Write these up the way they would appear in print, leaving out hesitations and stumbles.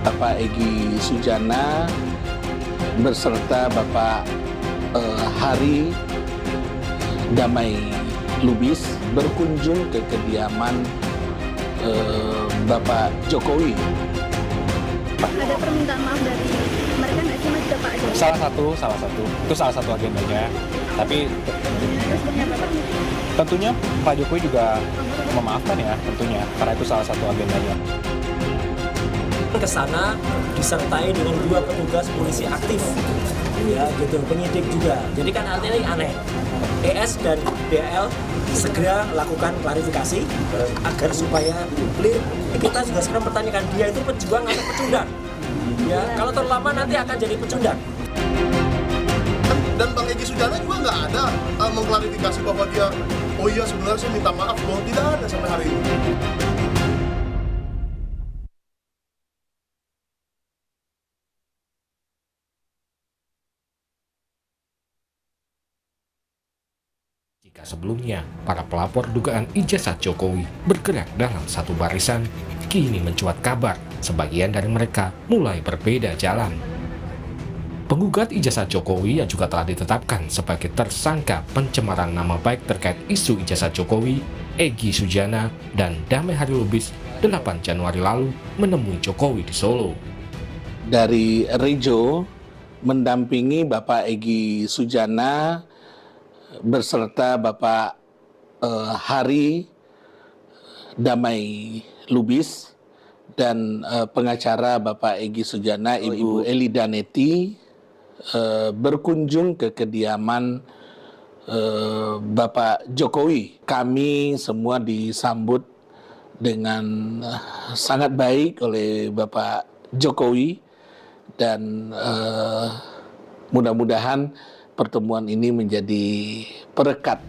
Bapak Egy Sujana beserta Bapak Hari Damai Lubis berkunjung ke kediaman Bapak Jokowi. Ada permintaan maaf dari mereka nggak sih Mas ke Pak Jokowi? Salah satu. Itu salah satu agendanya. Tapi tentunya Pak Jokowi juga memaafkan ya, tentunya. Karena itu salah satu agendanya. Ke sana disertai dengan 2 petugas polisi aktif, ya gitu, penyidik juga. Jadi kan artinya ini aneh. ES dan DL segera lakukan klarifikasi agar supaya clear. Kita juga sekarang pertanyakan dia itu pejuang atau pecundang. Ya, kalau terlalu lama nanti akan jadi pecundang. Dan Bang Egy Sujana juga nggak ada mengklarifikasi bahwa dia, oh iya sebenarnya saya minta maaf, bahwa tidak ada sampai hari ini. Jika sebelumnya para pelapor dugaan ijazah Jokowi bergerak dalam satu barisan, kini mencuat kabar sebagian dari mereka mulai berbeda jalan. Penggugat ijazah Jokowi yang juga telah ditetapkan sebagai tersangka pencemaran nama baik terkait isu ijazah Jokowi, Egy Sujana dan Damai Hari Lubis 8 Januari lalu menemui Jokowi di Solo. Dari Rejo mendampingi Bapak Egy Sujana beserta Bapak Hari Damai Lubis dan pengacara Bapak Egy Sujana, Ibu Eli Danetti, berkunjung ke kediaman Bapak Jokowi. Kami semua disambut dengan sangat baik oleh Bapak Jokowi dan mudah-mudahan pertemuan ini menjadi perekat.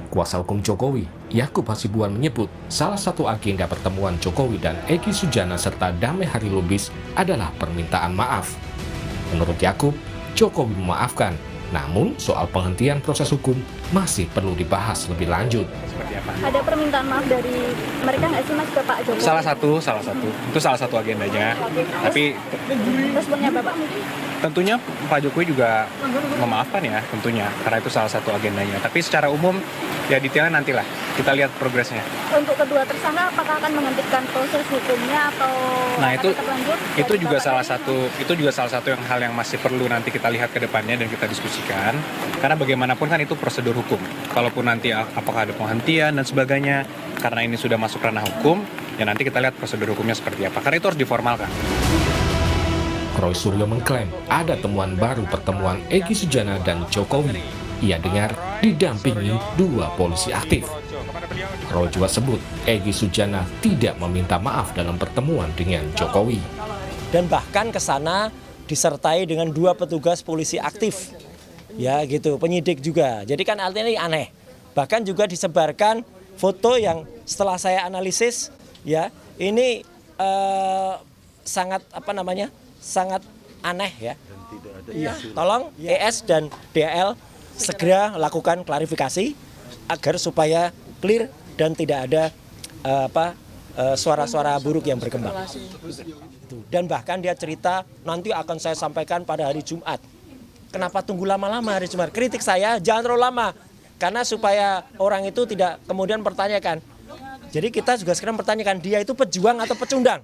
Kuasa hukum Jokowi, Yakub Hasibuan menyebut salah satu agenda pertemuan Jokowi dan Egy Sujana serta Damai Hari Lubis adalah permintaan maaf. Menurut Yakub, Jokowi memaafkan, namun soal penghentian proses hukum masih perlu dibahas lebih lanjut. Ada permintaan maaf dari mereka nggak sih Mas ke Pak Jokowi? Salah satu. Itu salah satu agendanya. Tapi responnya Bapak? tentunya Pak Jokowi juga memaafkan ya, tentunya. Karena itu salah satu agendanya. Tapi secara umum, ya detailnya nantilah. Kita lihat progresnya. Untuk kedua tersangka, apakah akan menghentikan proses hukumnya atau itu juga salah satu hal yang masih perlu nanti kita lihat ke depannya dan kita diskusikan. Karena bagaimanapun kan itu prosedur hukum. Kalaupun nanti apakah ada penghentian dan sebagainya, karena ini sudah masuk ranah hukum, ya nanti kita lihat prosedur hukumnya seperti apa. Karena itu harus diformalkan. Roy Suryo mengklaim ada temuan baru pertemuan Egy Sujana dan Jokowi. Ia dengar didampingi 2 polisi aktif. Roy juga sebut Egy Sujana tidak meminta maaf dalam pertemuan dengan Jokowi. Dan bahkan ke sana disertai dengan 2 petugas polisi aktif. Ya gitu, penyidik juga. Jadi kan artinya ini aneh. Bahkan juga disebarkan foto yang setelah saya analisis, ya ini sangat sangat aneh ya. Ya, tolong ES dan DL segera lakukan klarifikasi agar supaya clear dan tidak ada suara-suara buruk yang berkembang. Dan bahkan dia cerita nanti akan saya sampaikan pada hari Jumat. Kenapa tunggu lama-lama hari Jumat? Kritik saya jangan terlalu lama karena supaya orang itu tidak kemudian pertanyakan. Jadi kita juga sekarang pertanyakan dia itu pejuang atau pecundang.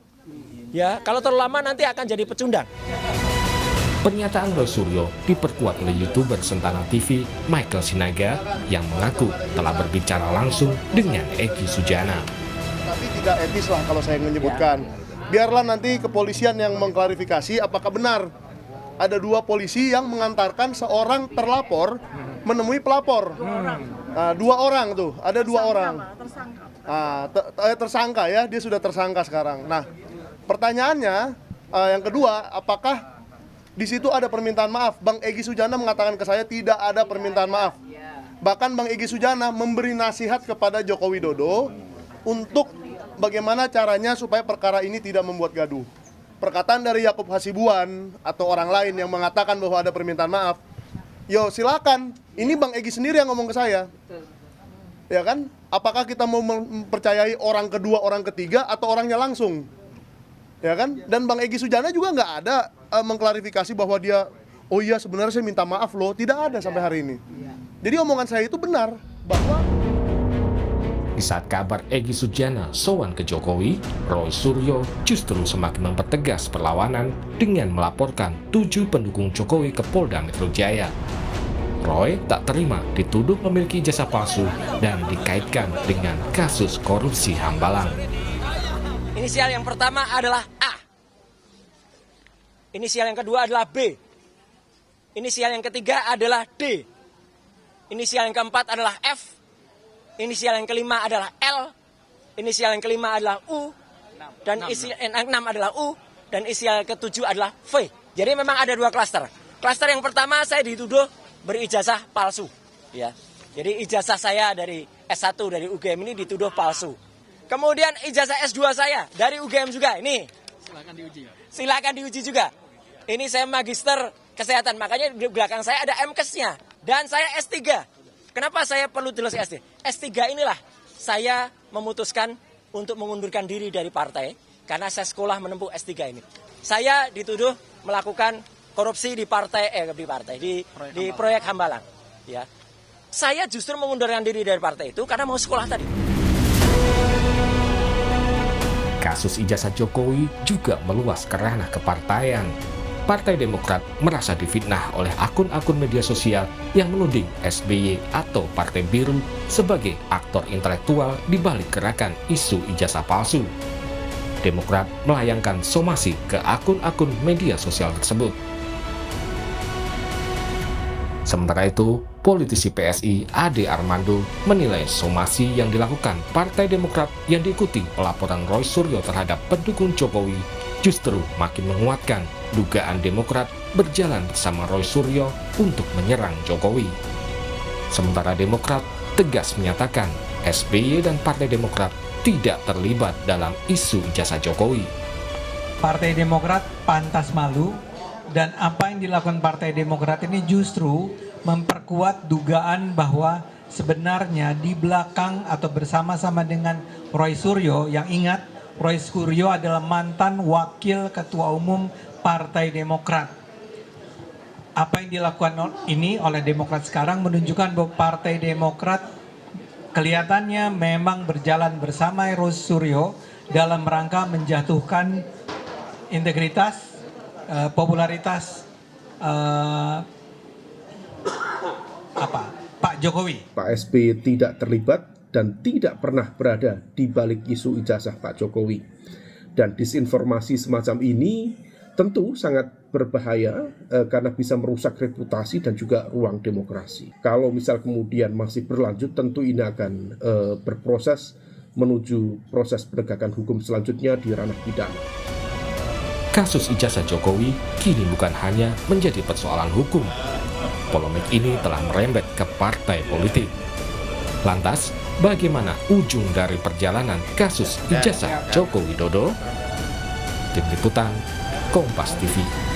Ya, kalau terlalu lama nanti akan jadi pecundang. Pernyataan Roy Suryo diperkuat oleh YouTuber Sentana TV Michael Sinaga yang mengaku telah berbicara langsung dengan Egy Sujana. Tapi tidak etis lah kalau saya menyebutkan. Biarlah nanti kepolisian yang mengklarifikasi apakah benar ada 2 polisi yang mengantarkan seorang terlapor menemui pelapor. Nah, 2 orang tuh, ada 2 orang. Tersangka ya, dia sudah tersangka sekarang. Nah, pertanyaannya yang kedua, apakah di situ ada permintaan maaf? Bang Egy Sujana mengatakan ke saya tidak ada permintaan maaf. Bahkan Bang Egy Sujana memberi nasihat kepada Joko Widodo untuk bagaimana caranya supaya perkara ini tidak membuat gaduh. Perkataan dari Yakub Hasibuan atau orang lain yang mengatakan bahwa ada permintaan maaf, yo silakan. Ini Bang Egy sendiri yang ngomong ke saya. Ya kan? Apakah kita mau mempercayai orang kedua, orang ketiga, atau orangnya langsung? ya kan? Dan Bang Egy Sujana juga nggak ada mengklarifikasi bahwa dia, oh iya sebenarnya saya minta maaf loh, tidak ada sampai hari ini. Jadi omongan saya itu benar bahwa di saat kabar Egy Sujana sowan ke Jokowi, Roy Suryo justru semakin mempertegas perlawanan dengan melaporkan 7 pendukung Jokowi ke Polda Metro Jaya. Roy tak terima dituduh memiliki ijazah palsu dan dikaitkan dengan kasus korupsi Hambalang. Inisial yang pertama adalah A. Inisial yang kedua adalah B. Inisial yang ketiga adalah D. Inisial yang keempat adalah F. Inisial yang kelima adalah L, inisial yang kelima adalah U, dan inisial yang 6 adalah U, dan inisial yang ke-7 adalah V. Jadi memang ada 2 klaster. Klaster yang pertama saya dituduh berijazah palsu. Ya. Jadi ijazah saya dari S1 dari UGM ini dituduh palsu. Kemudian ijazah S2 saya dari UGM juga. Ini silakan diuji. Silakan diuji juga. Ini saya magister kesehatan, makanya di belakang saya ada MKes-nya. Dan saya S3. Kenapa saya perlu tulis S3? S3 inilah saya memutuskan untuk mengundurkan diri dari partai karena saya sekolah menempuh S3 ini. Saya dituduh melakukan korupsi di proyek Hambalang. Ya. Saya justru mengundurkan diri dari partai itu karena mau sekolah tadi. Kasus ijazah Jokowi juga meluas ke ranah kepartaian. Partai Demokrat merasa difitnah oleh akun-akun media sosial yang menuding SBY atau Partai Biru sebagai aktor intelektual di balik gerakan isu ijazah palsu. Demokrat melayangkan somasi ke akun-akun media sosial tersebut. Sementara itu, politisi PSI Ade Armando menilai somasi yang dilakukan Partai Demokrat yang diikuti pelaporan Roy Suryo terhadap pendukung Jokowi justru makin menguatkan dugaan Demokrat berjalan bersama Roy Suryo untuk menyerang Jokowi. Sementara Demokrat tegas menyatakan SBY dan Partai Demokrat tidak terlibat dalam isu ijazah Jokowi. Partai Demokrat pantas malu, dan apa yang dilakukan Partai Demokrat ini justru memperkuat dugaan bahwa sebenarnya di belakang atau bersama-sama dengan Roy Suryo, yang ingat Roy Suryo adalah mantan wakil ketua umum Partai Demokrat. Apa yang dilakukan ini oleh Demokrat sekarang menunjukkan bahwa Partai Demokrat kelihatannya memang berjalan bersama Roy Suryo dalam rangka menjatuhkan integritas, popularitas Pak Jokowi. Pak SBY tidak terlibat dan tidak pernah berada di balik isu ijazah Pak Jokowi. Dan disinformasi semacam ini tentu sangat berbahaya karena bisa merusak reputasi dan juga ruang demokrasi. Kalau misal kemudian masih berlanjut, tentu ini akan berproses menuju proses penegakan hukum selanjutnya di ranah pidana. Kasus ijazah Jokowi kini bukan hanya menjadi persoalan hukum. Polemik ini telah merembet ke partai politik. Lantas, bagaimana ujung dari perjalanan kasus ijazah Joko Widodo? Tim Liputan, Kompas TV.